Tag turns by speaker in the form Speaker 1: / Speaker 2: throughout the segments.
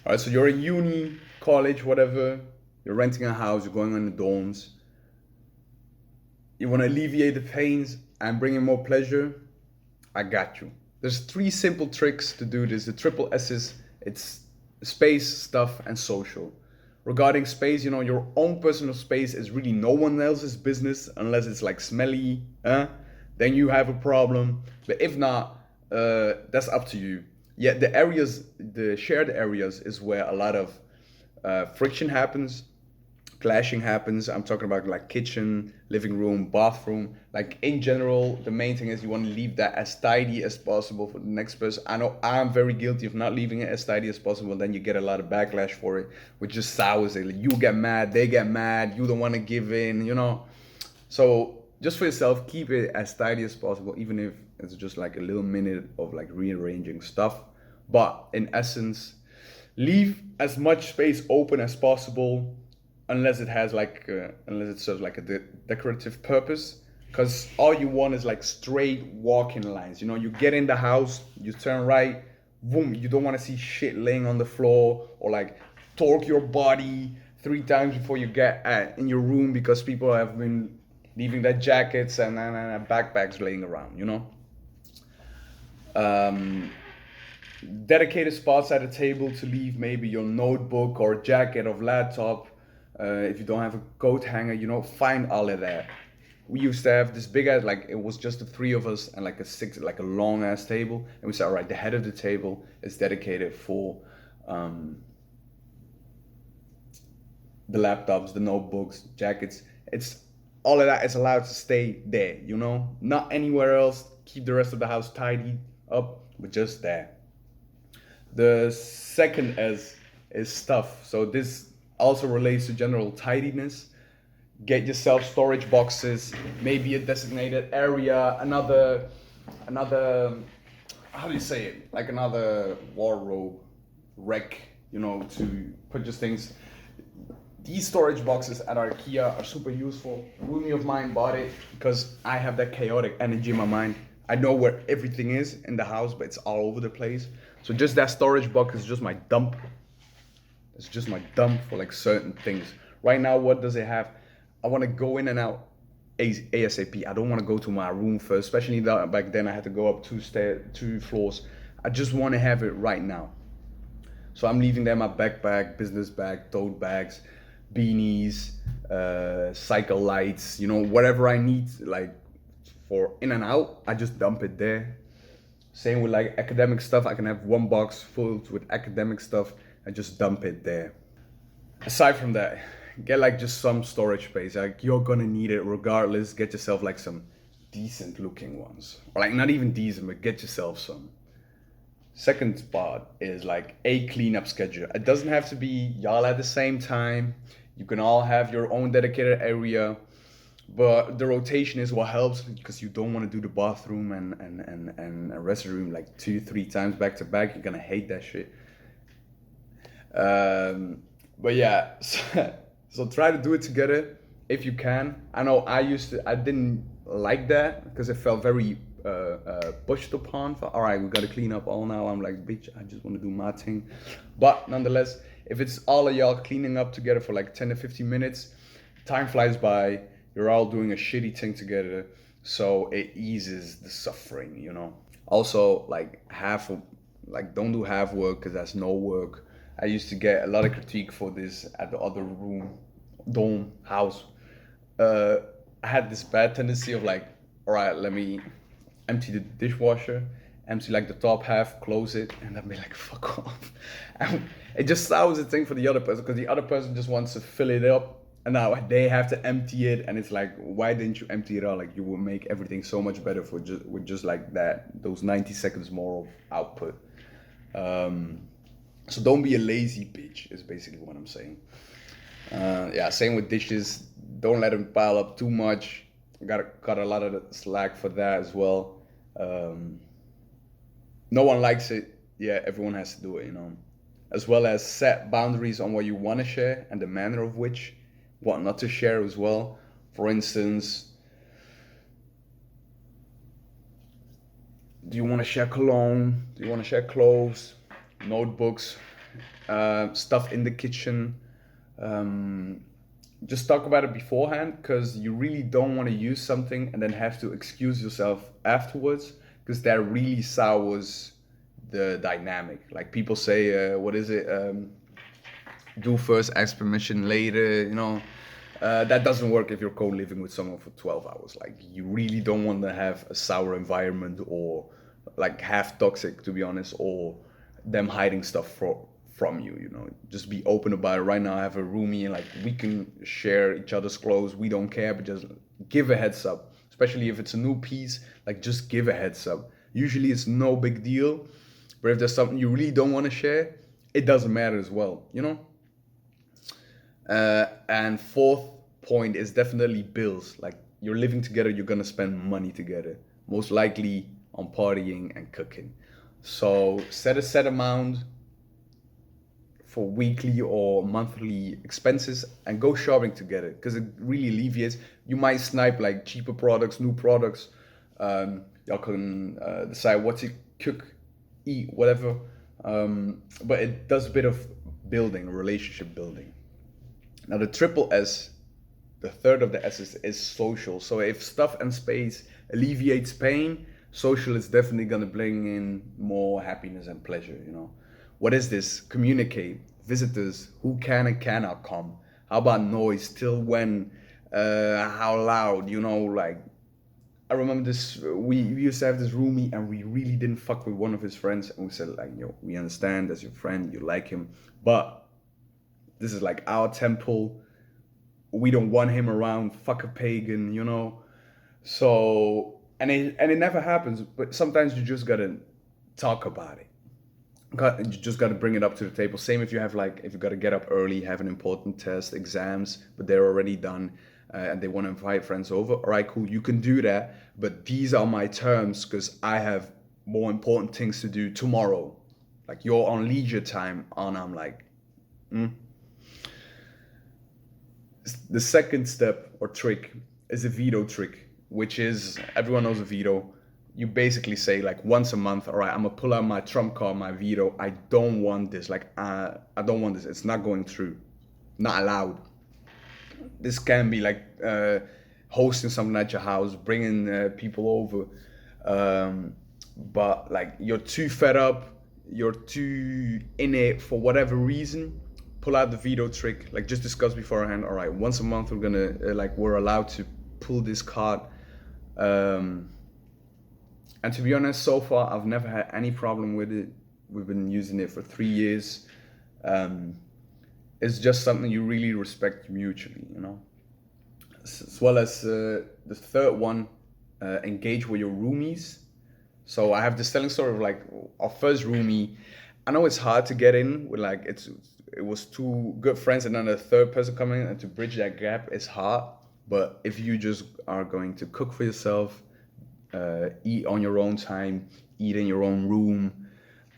Speaker 1: All right, so you're in uni, college, whatever. You're renting a house. You're going on the dorms. You want to alleviate the pains and bring in more pleasure. I got you. There's three simple tricks to do this. The triple S's. It's space, stuff, and social. Regarding space, your own personal space is really no one else's business unless it's like smelly, then you have a problem. But if not, that's up to you. Yeah, the shared areas is where a lot of friction happens, clashing happens. I'm talking about like kitchen, living room, bathroom. Like in general, the main thing is you want to leave that as tidy as possible for the next person. I know I'm very guilty of not leaving it as tidy as possible. Then you get a lot of backlash for it, which just sours it. Like you get mad, they get mad, you don't want to give in. So just for yourself, keep it as tidy as possible, even if it's just like a little minute of like rearranging stuff. But in essence, leave as much space open as possible, unless unless it serves like a decorative purpose. Because all you want is like straight walking lines. You get in the house, you turn right, boom. You don't want to see shit laying on the floor or like torque your body 3 times before you get in your room because people have been leaving their jackets and backpacks laying around. Um, Dedicated spots at a table to leave maybe your notebook or jacket or laptop. If you don't have a coat hanger, find all of that. We used to have this big ass, like it was just the three of us and like a long ass table, and we said, all right, the head of the table is dedicated for um, the laptops, the notebooks, jackets. It's all of that is allowed to stay there, not anywhere else. Keep the rest of the house tidy up, but just there. The second S is stuff. So this also relates to general tidiness. Get yourself storage boxes, maybe a designated area, another how do you say it? Like another wardrobe rack, to put your things. These storage boxes at IKEA are super useful. A roomie of mine bought it because I have that chaotic energy in my mind. I know where everything is in the house, but it's all over the place. So just that storage box is just my dump. It's just my dump for like certain things. Right now, what does it have? I want to go in and out ASAP. I don't want to go to my room first, especially that back then I had to go up 2 floors. I just want to have it right now. So I'm leaving there my backpack, business bag, tote bags, beanies, cycle lights, whatever I need, like for in and out, I just dump it there. Same with like academic stuff. I can have one box full with academic stuff and just dump it there. Aside from that, get like just some storage space. Like you're gonna need it regardless. Get yourself like some decent looking ones. Or like not even decent, but get yourself some. Second part is like a cleanup schedule. It doesn't have to be y'all at the same time. You can all have your own dedicated area, but the rotation is what helps because you don't want to do the bathroom and a restroom like 2 3 times back to back. You're gonna hate that shit. But yeah, so try to do it together if you can. I know I didn't like that because it felt very pushed upon. All right, we gotta clean up all now. I'm like, bitch, I just want to do my thing. But nonetheless, if it's all of y'all cleaning up together for like 10 to 15 minutes, time flies by. You're all doing a shitty thing together, so it eases the suffering. Also, like don't do half work because that's no work. I used to get a lot of critique for this at the other room, dome, house. Uh, I had this bad tendency of like, all right, let me empty the dishwasher, empty like the top half, close it, and then be like, fuck off. And it just sours the thing for the other person because the other person just wants to fill it up. And now they have to empty it, and it's like, why didn't you empty it all? Like you would make everything so much better with just like that, those 90 seconds more of output. Um, so don't be a lazy bitch is basically what I'm saying. Yeah, same with dishes. Don't let them pile up too much. Got cut a lot of the slack for that as well. Um, no one likes it. Yeah, everyone has to do it. As well as set boundaries on what you want to share and the manner of which, what not to share as well. For instance, do you want to share cologne? Do you want to share clothes, notebooks? stuff in the kitchen. Um, just talk about it beforehand, because you really don't want to use something and then have to excuse yourself afterwards, because that really sours the dynamic. Like people say, what is it? Do first, ask permission later. That doesn't work if you're co-living with someone for 12 hours. Like you really don't want to have a sour environment, or like half toxic, to be honest, or them hiding stuff from you. Just be open about it. Right now I have a roomie, and like we can share each other's clothes, we don't care, but just give a heads up, especially if it's a new piece. Like just give a heads up. Usually it's no big deal, but if there's something you really don't want to share, it doesn't matter as well. And fourth point is definitely bills. Like you're living together, you're gonna spend money together, most likely on partying and cooking. So set a set amount for weekly or monthly expenses and go shopping together, because it really alleviates. You might snipe like cheaper products, new products. Y'all can decide what to cook, eat, whatever. But it does a bit of building, relationship building. Now the triple S, the third of the S's, is social. So if stuff and space alleviates pain, social is definitely gonna bring in more happiness and pleasure. What is this? Communicate. Visitors, who can and cannot come. How about noise? Till when? How loud? Like I remember this. We used to have this roomie, and we really didn't fuck with one of his friends, and we said like, we understand as your friend, you like him, but this is like our temple. We don't want him around. Fuck a pagan. So and it never happens, but sometimes you just gotta talk about it. You just got to bring it up to the table. Same if you have like, if you got to get up early, have an important test, exams, but they're already done, and they want to invite friends over. All right, cool, you can do that, but these are my terms because I have more important things to do tomorrow. Like you're on leisure time, and I'm like, The second step or trick is a veto trick, which is, everyone knows a veto. You basically say like once a month, all right, I'm gonna pull out my trump card, my veto. I don't want this. Like I don't want this. It's not going through. Not allowed. This can be like hosting something at your house, bringing people over, but like you're too fed up, you're too in it for whatever reason. Pull out the veto trick. Like just discuss beforehand. All right, once a month we're gonna we're allowed to pull this card. And to be honest, so far I've never had any problem with it. We've been using it for 3 years. It's just something you really respect mutually. As well as the third one, engage with your roomies. So I have this telling story of like our first roomie. I know it's hard to get in with like it was two good friends and then a third person coming in, and to bridge that gap is hard. But if you just are going to cook for yourself, eat on your own time, eat in your own room,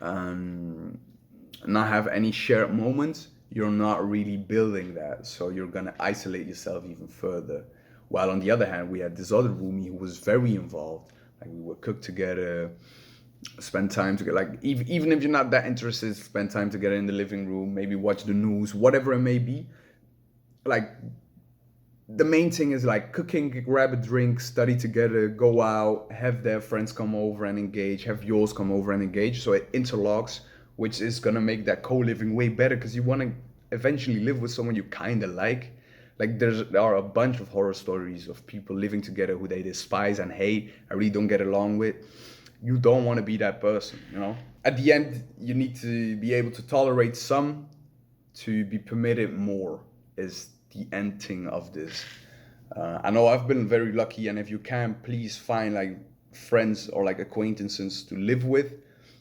Speaker 1: not have any shared moments, you're not really building that. So you're gonna isolate yourself even further. While on the other hand, we had this other roomie who was very involved. Like we would cook together, spend time together. Like even if you're not that interested, spend time together in the living room, maybe watch the news, whatever it may be. Like the main thing is like cooking, grab a drink, study together, go out, have their friends come over and engage, have yours come over and engage. So it interlocks, which is gonna make that co-living way better, because you want to eventually live with someone you kind of like. Like there are a bunch of horror stories of people living together who they despise and hate and really don't get along with. You don't want to be that person. At the end, you need to be able to tolerate some to be permitted more, is the end thing of this. I know I've been very lucky, and if you can, please find like friends or like acquaintances to live with.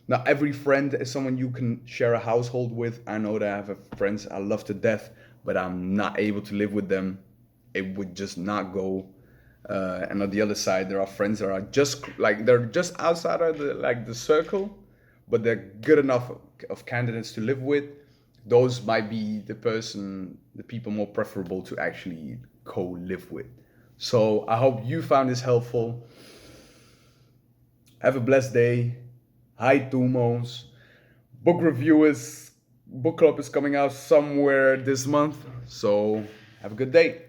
Speaker 1: Not every friend is someone you can share a household with. I know that I have friends I love to death, but I'm not able to live with them. It would just not go. And on the other side, there are friends that are just like, they're just outside of the circle, but they're good enough of candidates to live with. Those might be the people more preferable to actually co-live with. So I hope you found this helpful. Have a blessed day. Hi, Tumos. Book reviewers, book club is coming out somewhere this month. So have a good day.